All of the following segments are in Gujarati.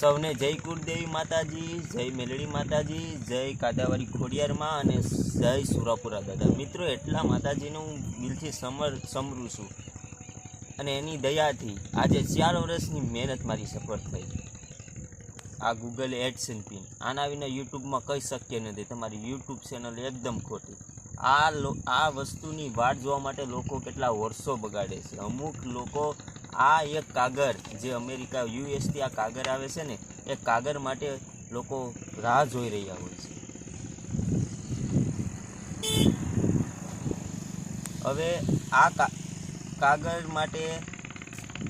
સૌને જય કુળદેવી માતાજી, જય મેલડી માતાજી, જય કાદાવારી ખોડિયાર માં અને જય સુરાપુરા દાદા। મિત્રો એટલા માતાજીનું હું દિલથી સમરું છું અને એની દયાથી આજે 4 વર્ષની મહેનત મારી સફળ થઈ। આ ગૂગલ એડસન પિન આના વિના યુટ્યુબમાં કંઈ શક્ય નથી। તમારી યુટ્યુબ ચેનલ એકદમ ખોટી। આ વસ્તુની વાટ જોવા માટે લોકો કેટલા વર્ષો બગાડે છે। અમુક લોકો આ એક કાગળ જે અમેરિકા યુએસથી આ કાગળ આવે છે ને એ કાગળ માટે લોકો રાહ જોઈ રહ્યા હોય છે। હવે આ કાગળ માટે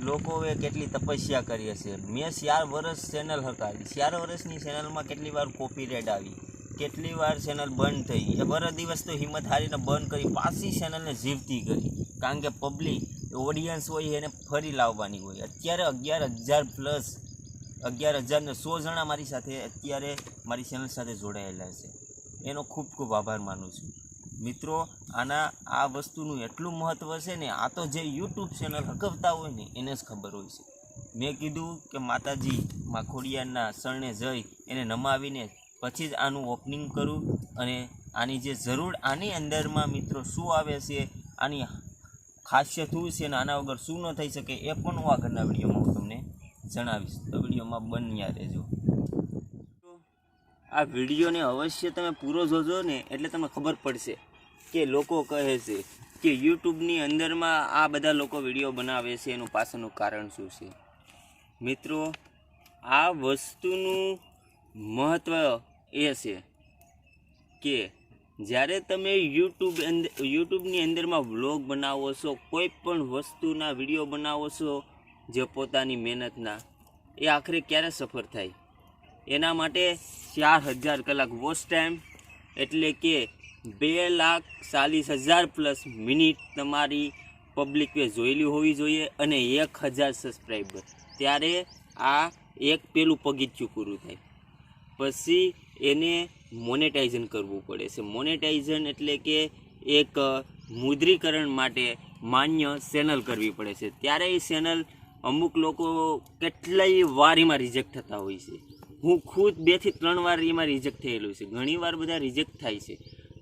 લોકોએ કેટલી તપસ્યા કરી હશે। મેં 4 વર્ષ ચેનલ હકાવી। 4 વર્ષની ચેનલમાં કેટલી વાર કોપીરાઇટ આવી, કેટલી વાર ચેનલ બંધ થઈ। એ બર દિવસ તો હિંમત હારીને બંધ કરી, પાછી ચેનલને જીવતી કરી, કારણ કે પબ્લિક ઓડિયન્સ હોય એને ફરી લાવવાની હોય। અત્યારે 11,000 પ્લસ 11,000 ને 100 જણા મારી સાથે અત્યારે મારી ચેનલ સાથે જોડાયેલા છે। એનો ખૂબ ખૂબ આભાર માનું છું મિત્રો। આ વસ્તુનું એટલું મહત્ત્વ છે ને, આ તો જે યુટ્યુબ ચેનલ હકવતા હોય ને એને જ ખબર હોય છે। મેં કીધું કે માતાજી માં ખોડિયારના શરણે જઈ એને નમાવીને પછી જ આનું ઓપનિંગ કરું અને આની જે જરૂર આની અંદરમાં મિત્રો શું આવે છે, આની ખાસિયત શું છે ને આના વગર શું ન થઈ શકે એ પણ હું આગળના વિડીયોમાં હું તમને જણાવીશ। તો વિડીયોમાં બન્યા રહેજો। આ વિડીયોને અવશ્ય તમે પૂરો જોજો ને એટલે તમને ખબર પડશે કે લોકો કહે છે કે યુટ્યુબની અંદરમાં આ બધા લોકો વિડીયો બનાવે છે એનું પાછળનું કારણ શું છે। મિત્રો આ વસ્તુનું મહત્ત્વ એ છે કે જ્યારે તમે યુટ્યુબની અંદરમાં વ્લોગ બનાવો છો, કોઈ પણ વસ્તુના વિડીયો બનાવો છો જે પોતાની મહેનતના, એ આખરે ક્યારે સફળ થાય? એના માટે 4,000 કલાક વોચ ટાઈમ એટલે કે 2,40,000 પ્લસ મિનિટ તમારી પબ્લિકે જોયેલી હોવી જોઈએ અને 1,000 સબસ્ક્રાઈબર, ત્યારે આ એક પેલું પગથિયું પૂરું થાય। પછી એને મોનેટાઇઝન કરવું પડે છે। મોનેટાઇઝન એટલે કે એક મુદ્રીકરણ માટે માન્ય ચેનલ કરવી પડે છે। ત્યારે એ ચેનલ અમુક લોકો કેટલાય વાર એમાં રિજેક્ટ થતા હોય છે। હું ખુદ 2 થી 3 વાર એમાં રિજેક્ટ થયેલું છે। ઘણી વાર બધા રિજેક્ટ થાય છે,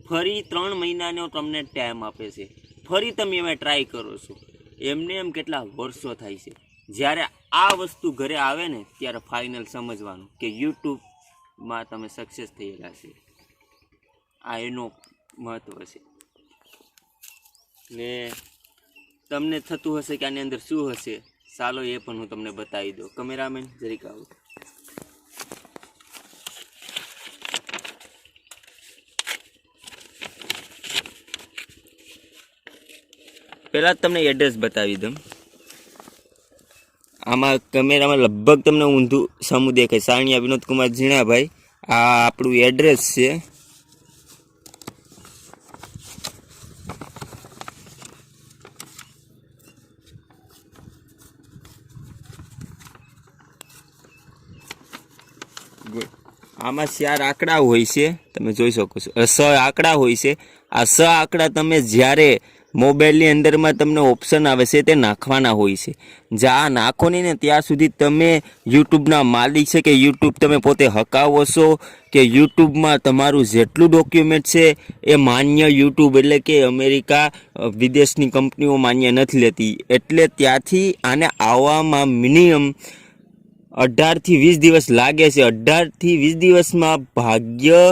ફરી 3 મહિનાનો તમને ટાઈમ આપે છે, ફરી તમે એમાં ટ્રાય કરો છો, એમને એમ કેટલા વર્ષો થાય છે। જ્યારે આ વસ્તુ ઘરે આવે ને ત્યારે ફાઇનલ સમજવાનું કે યુટ્યુબમાં તમે સક્સેસ થયેલા છે। આ એનો મહત્ત્વ છે ને તમને થતું હશે કે આની અંદર શું હશે, ચાલો એ પણ હું તમને બતાવી દઉં। કેમેરામેન જરીક આવો। પહેલાં જ તમને એડ્રેસ બતાવી દઉં। આમાં કેમેરામાં લગભગ તમને ઊંધું સામું દેખાય, સાણિયા વિનોદ કુમાર ઝીણાભાઈ, આ આપણું એડ્રેસ છે। આમાં 4 આંકડા હોય છે, તમે જોઈ શકો છો। 6 આંકડા હોય છે। આ 6 આંકડા તમે જ્યારે મોબાઈલની અંદરમાં તમને ઓપ્શન આવે છે તે નાખવાના હોય છે। જ્યાં નાખો નહીં ને ત્યાં સુધી તમે યુટ્યુબના માલિક છે કે યુટ્યુબ તમે પોતે હકાવો છો કે યુટ્યુબમાં તમારું જેટલું ડોક્યુમેન્ટ છે એ માન્ય યુટ્યુબ એટલે કે અમેરિકા વિદેશની કંપનીઓ માન્ય નથી લેતી। એટલે ત્યાંથી આને આવવામાં મિનિમમ 18 થી 20 દિવસ લાગે છે। 18 થી 20 દિવસમાં ભાગ્ય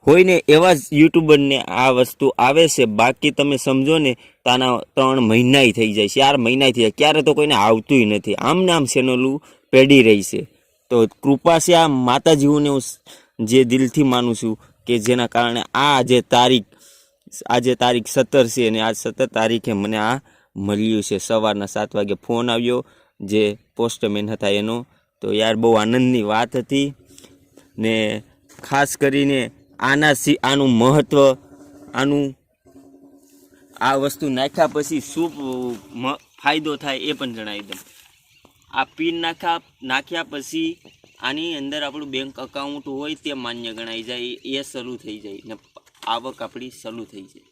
હોય ને એવા જ યુટ્યુબરને આ વસ્તુ આવે છે। બાકી તમે સમજો ને તો આના 3 મહિનાય થઈ જાય, 4 મહિનાય થઈ જાય, ક્યારે તો કોઈને આવતુંય નથી। આમને આમ ચેનલું પેઢી રહી છે। તો કૃપા છે આ માતાજીઓને હું જે દિલથી માનું છું કે જેના કારણે આજે તારીખ 17 છે અને આ 17 તારીખે મને આ મળ્યું છે। સવારના 7 વાગે ફોન આવ્યો જે પોસ્ટમેન હતા એનો। તો યાર બહુ આનંદની વાત હતી ને ખાસ કરીને આનું મહત્ત્વ, આ વસ્તુ નાખ્યા પછી શું ફાયદો થાય એ પણ જણાવી દઉં। આ પિન નાખ્યા પછી આની અંદર આપણું બેંક અકાઉન્ટ હોય તે માન્ય ગણાઈ જાય, એ શરૂ થઈ જાય ને આવક આપણી શરૂ થઈ જાય।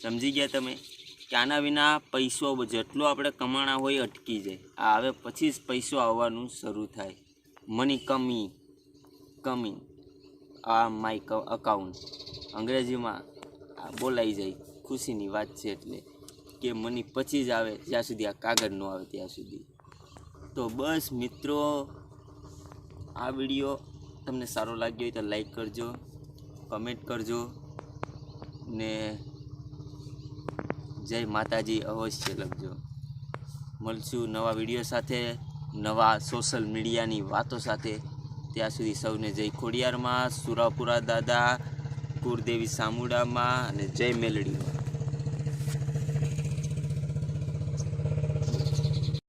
સમજી ગયા તમે કે આના વિના પૈસો જેટલો આપણે કમાણા હોય અટકી જાય। આ હવે પછી જ પૈસો આવવાનું શરૂ થાય। મની કમિંગ આ માય અકાઉન્ટ અંગ્રેજીમાં આ બોલાઈ જાય ખુશીની વાત છે એટલે કે મની પછી જ આવે જ્યાં સુધી આ કાગળ ન આવે ત્યાં સુધી. તો બસ મિત્રો, આ વિડીયો તમને સારો લાગ્યો હોય તો લાઈક કરજો, કમેન્ટ કરજો ને જય માતાજી અવશ્ય લખજો. મળશું નવા વિડીયો સાથે, નવા સોશિયલ મીડિયાની વાતો સાથે. ત્યાં સુધી સૌને જય ખોડિયારમાં, સુરાપુરા દાદા, કુળદેવી સામુડામાં અને જય મેલડીમાં.